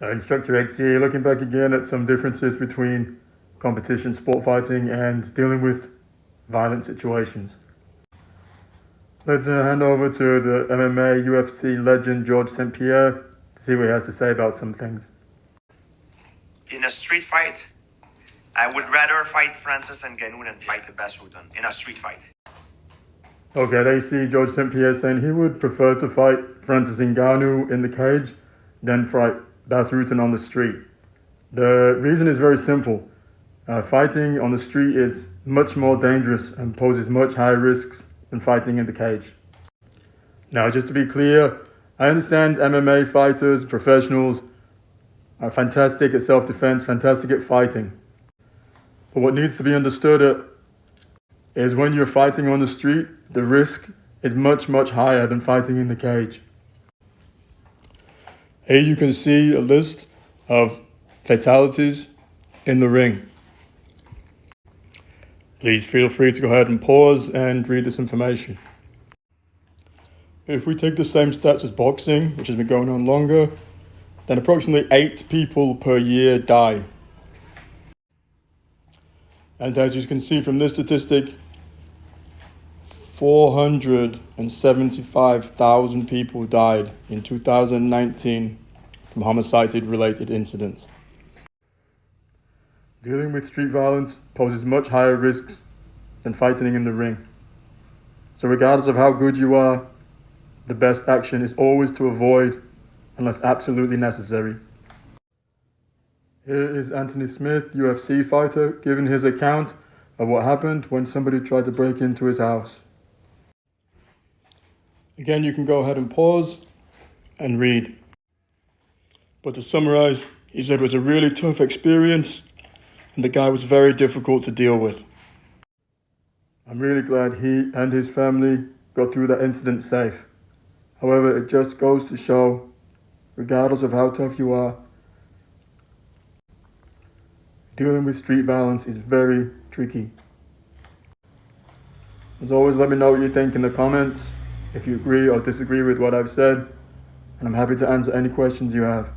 Instructor-X here, looking back again at some differences between competition sport fighting and dealing with violent situations. Let's hand over to the MMA UFC legend George St. Pierre to see what he has to say about some things. In a street fight, I would rather fight Francis Ngannou than fight the Bas Rutten in a street fight. Okay, there you see George St. Pierre saying he would prefer to fight Francis Ngannou in the cage than fight Bas Rutten on the street. The reason is very simple. Fighting on the street is much more dangerous and poses much higher risks than fighting in the cage. Now, just to be clear, I understand MMA fighters, professionals, are fantastic at self-defense, fantastic at fighting. But what needs to be understood is when you're fighting on the street, the risk is much, much higher than fighting in the cage. Here you can see a list of fatalities in the ring. Please feel free to go ahead and pause and read this information. If we take the same stats as boxing, which has been going on longer, then approximately 8 people per year die. And as you can see from this statistic, 475,000 people died in 2019 from homicide-related incidents. Dealing with street violence poses much higher risks than fighting in the ring. So regardless of how good you are, the best action is always to avoid unless absolutely necessary. Here is Anthony Smith, UFC fighter, giving his account of what happened when somebody tried to break into his house. Again, you can go ahead and pause and read. But to summarize, he said it was a really tough experience and the guy was very difficult to deal with. I'm really glad he and his family got through that incident safe. However, it just goes to show, regardless of how tough you are, dealing with street violence is very tricky. As always, let me know what you think in the comments, if you agree or disagree with what I've said, and I'm happy to answer any questions you have.